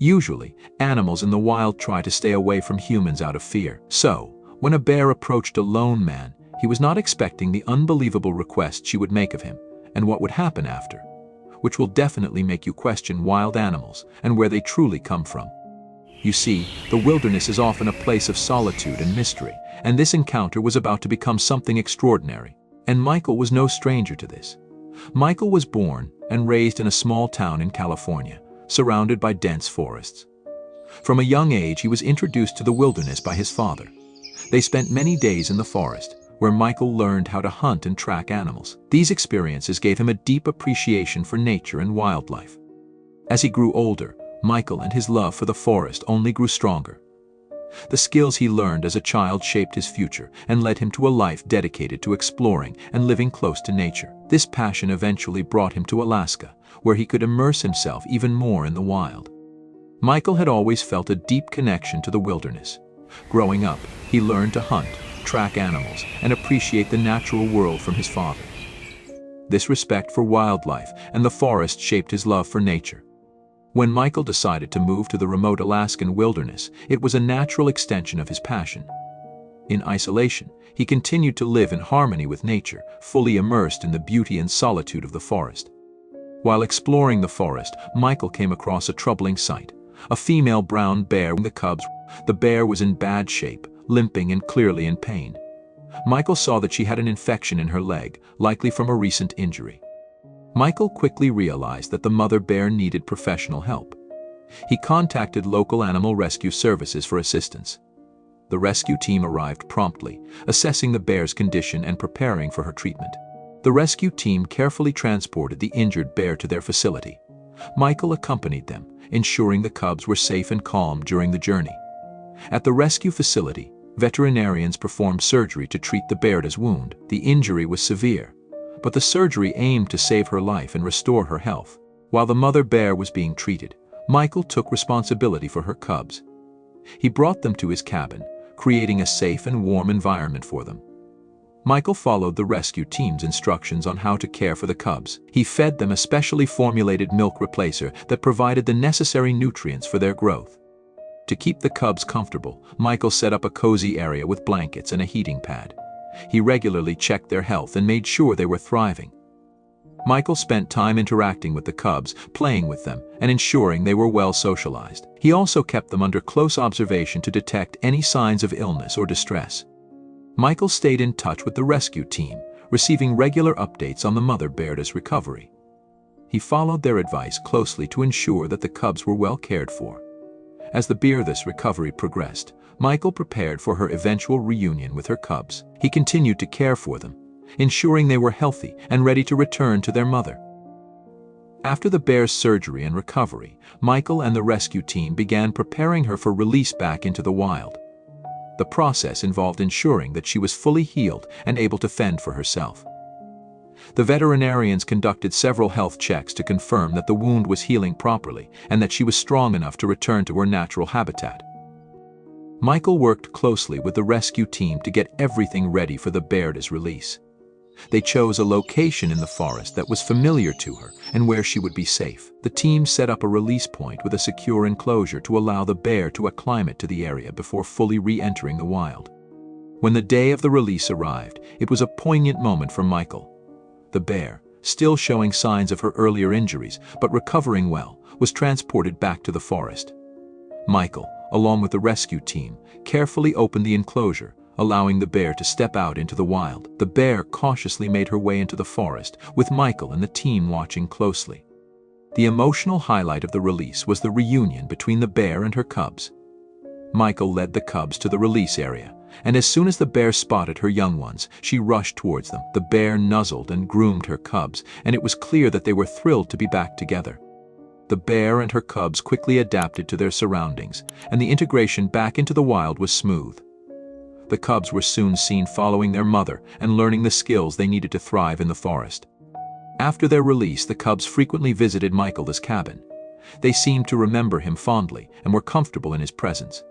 Usually, animals in the wild try to stay away from humans out of fear. So, when a bear approached a lone man, he was not expecting the unbelievable request she would make of him, and what would happen after, which will definitely make you question wild animals and where they truly come from. You see, the wilderness is often a place of solitude and mystery, and this encounter was about to become something extraordinary. And Michael was no stranger to this. Michael was born and raised in a small town in California, surrounded by dense forests. From a young age, he was introduced to the wilderness by his father. They spent many days in the forest, where Michael learned how to hunt and track animals. These experiences gave him a deep appreciation for nature and wildlife. As he grew older, Michael and his love for the forest only grew stronger. The skills he learned as a child shaped his future and led him to a life dedicated to exploring and living close to nature. This passion eventually brought him to Alaska, where he could immerse himself even more in the wild. Michael had always felt a deep connection to the wilderness. Growing up, he learned to hunt, track animals, and appreciate the natural world from his father. This respect for wildlife and the forest shaped his love for nature. When Michael decided to move to the remote Alaskan wilderness, it was a natural extension of his passion. In isolation, he continued to live in harmony with nature, fully immersed in the beauty and solitude of the forest. While exploring the forest, Michael came across a troubling sight: a female brown bear with the cubs. The bear was in bad shape, limping and clearly in pain. Michael saw that she had an infection in her leg, likely from a recent injury. Michael quickly realized that the mother bear needed professional help. He contacted local animal rescue services for assistance. The rescue team arrived promptly, assessing the bear's condition and preparing for her treatment. The rescue team carefully transported the injured bear to their facility. Michael accompanied them, ensuring the cubs were safe and calm during the journey. At the rescue facility, veterinarians performed surgery to treat the bear's wound. The injury was severe, but the surgery aimed to save her life and restore her health. While the mother bear was being treated, Michael took responsibility for her cubs. He brought them to his cabin, creating a safe and warm environment for them. Michael followed the rescue team's instructions on how to care for the cubs. He fed them a specially formulated milk replacer that provided the necessary nutrients for their growth. To keep the cubs comfortable, Michael set up a cozy area with blankets and a heating pad. He regularly checked their health and made sure they were thriving. Michael spent time interacting with the cubs, playing with them, and ensuring they were well socialized. He also kept them under close observation to detect any signs of illness or distress. Michael stayed in touch with the rescue team, receiving regular updates on the mother bear's recovery. He followed their advice closely to ensure that the cubs were well cared for. As the bear's recovery progressed, Michael prepared for her eventual reunion with her cubs. He continued to care for them, ensuring they were healthy and ready to return to their mother. After the bear's surgery and recovery, Michael and the rescue team began preparing her for release back into the wild. The process involved ensuring that she was fully healed and able to fend for herself. The veterinarians conducted several health checks to confirm that the wound was healing properly and that she was strong enough to return to her natural habitat. Michael worked closely with the rescue team to get everything ready for the bear's release. They chose a location in the forest that was familiar to her and where she would be safe. The team set up a release point with a secure enclosure to allow the bear to acclimate to the area before fully re-entering the wild. When the day of the release arrived, it was a poignant moment for Michael. The bear, still showing signs of her earlier injuries but recovering well, was transported back to the forest. Michael, along with the rescue team, carefully opened the enclosure, allowing the bear to step out into the wild. The bear cautiously made her way into the forest, with Michael and the team watching closely. The emotional highlight of the release was the reunion between the bear and her cubs. Michael led the cubs to the release area, and as soon as the bear spotted her young ones, she rushed towards them. The bear nuzzled and groomed her cubs, and it was clear that they were thrilled to be back together. The bear and her cubs quickly adapted to their surroundings, and the integration back into the wild was smooth. The cubs were soon seen following their mother and learning the skills they needed to thrive in the forest. After their release, the cubs frequently visited Michael's cabin. They seemed to remember him fondly and were comfortable in his presence.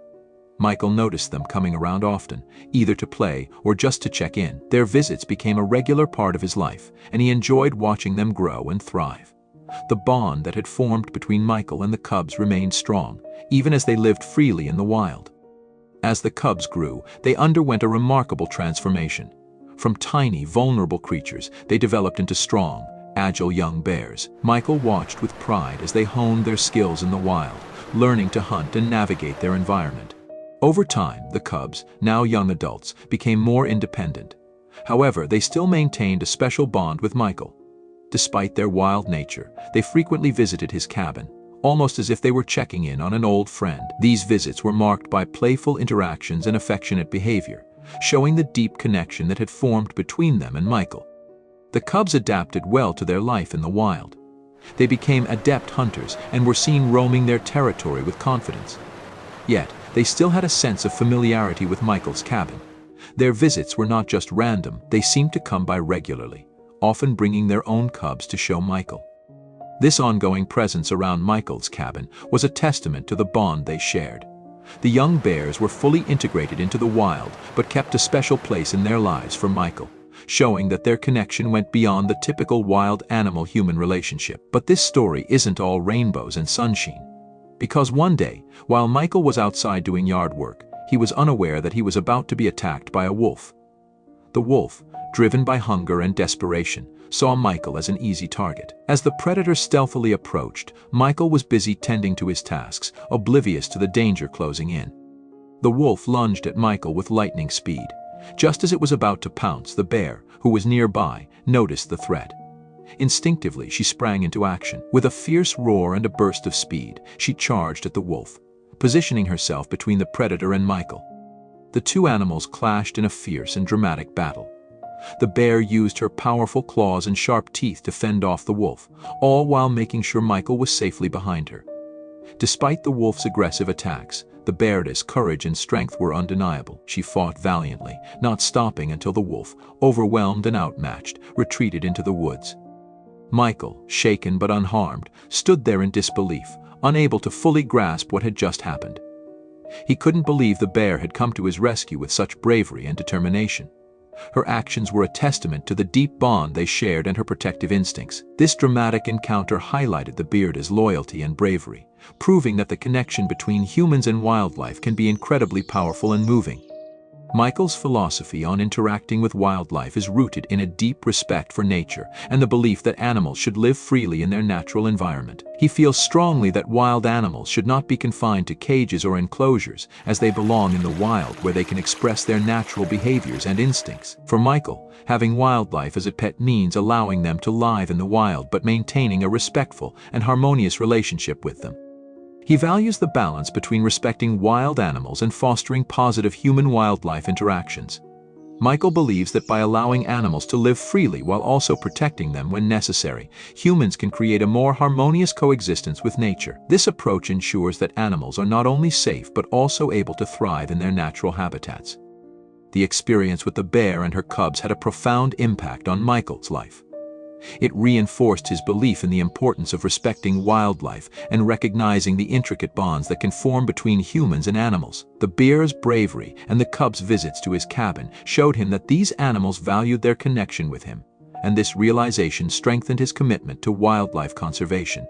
Michael noticed them coming around often, either to play or just to check in. Their visits became a regular part of his life, and he enjoyed watching them grow and thrive. The bond that had formed between Michael and the cubs remained strong, even as they lived freely in the wild. As the cubs grew, they underwent a remarkable transformation. From tiny, vulnerable creatures, they developed into strong, agile young bears. Michael watched with pride as they honed their skills in the wild, learning to hunt and navigate their environment. Over time, the cubs, now young adults, became more independent. However, they still maintained a special bond with Michael. Despite their wild nature, they frequently visited his cabin, almost as if they were checking in on an old friend. These visits were marked by playful interactions and affectionate behavior, showing the deep connection that had formed between them and Michael. The cubs adapted well to their life in the wild. They became adept hunters and were seen roaming their territory with confidence. Yet, they still had a sense of familiarity with Michael's cabin. Their visits were not just random, they seemed to come by regularly, often bringing their own cubs to show Michael. This ongoing presence around Michael's cabin was a testament to the bond they shared. The young bears were fully integrated into the wild, but kept a special place in their lives for Michael, showing that their connection went beyond the typical wild animal-human relationship. But this story isn't all rainbows and sunshine. Because one day, while Michael was outside doing yard work, he was unaware that he was about to be attacked by a wolf. The wolf, driven by hunger and desperation, saw Michael as an easy target. As the predator stealthily approached, Michael was busy tending to his tasks, oblivious to the danger closing in. The wolf lunged at Michael with lightning speed. Just as it was about to pounce, the bear, who was nearby, noticed the threat. Instinctively, she sprang into action. With a fierce roar and a burst of speed, she charged at the wolf, positioning herself between the predator and Michael. The two animals clashed in a fierce and dramatic battle. The bear used her powerful claws and sharp teeth to fend off the wolf, all while making sure Michael was safely behind her. Despite the wolf's aggressive attacks, the bear's courage and strength were undeniable. She fought valiantly, not stopping until the wolf, overwhelmed and outmatched, retreated into the woods. Michael, shaken but unharmed, stood there in disbelief, unable to fully grasp what had just happened. He couldn't believe the bear had come to his rescue with such bravery and determination. Her actions were a testament to the deep bond they shared and her protective instincts. This dramatic encounter highlighted the bear's loyalty and bravery, proving that the connection between humans and wildlife can be incredibly powerful and moving. Michael's philosophy on interacting with wildlife is rooted in a deep respect for nature and the belief that animals should live freely in their natural environment. He feels strongly that wild animals should not be confined to cages or enclosures, as they belong in the wild where they can express their natural behaviors and instincts. For Michael, having wildlife as a pet means allowing them to live in the wild but maintaining a respectful and harmonious relationship with them. He values the balance between respecting wild animals and fostering positive human-wildlife interactions. Michael believes that by allowing animals to live freely while also protecting them when necessary, humans can create a more harmonious coexistence with nature. This approach ensures that animals are not only safe but also able to thrive in their natural habitats. The experience with the bear and her cubs had a profound impact on Michael's life. It reinforced his belief in the importance of respecting wildlife and recognizing the intricate bonds that can form between humans and animals. The bear's bravery and the cub's visits to his cabin showed him that these animals valued their connection with him, and this realization strengthened his commitment to wildlife conservation.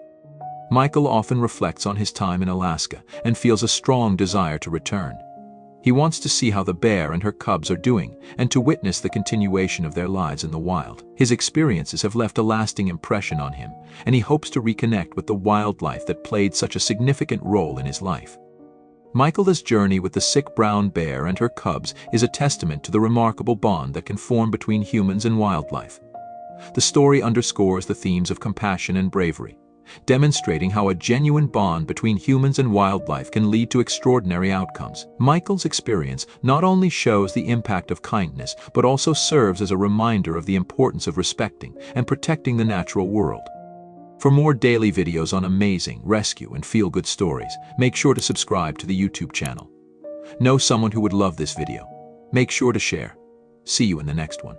Michael often reflects on his time in Alaska and feels a strong desire to return. He wants to see how the bear and her cubs are doing and to witness the continuation of their lives in the wild. His experiences have left a lasting impression on him, and he hopes to reconnect with the wildlife that played such a significant role in his life. Michael's journey with the sick brown bear and her cubs is a testament to the remarkable bond that can form between humans and wildlife. The story underscores the themes of compassion and bravery, demonstrating how a genuine bond between humans and wildlife can lead to extraordinary outcomes. Michael's experience not only shows the impact of kindness, but also serves as a reminder of the importance of respecting and protecting the natural world. For more daily videos on amazing, rescue, and feel-good stories, make sure to subscribe to the YouTube channel. Know someone who would love this video. Make sure to share. See you in the next one.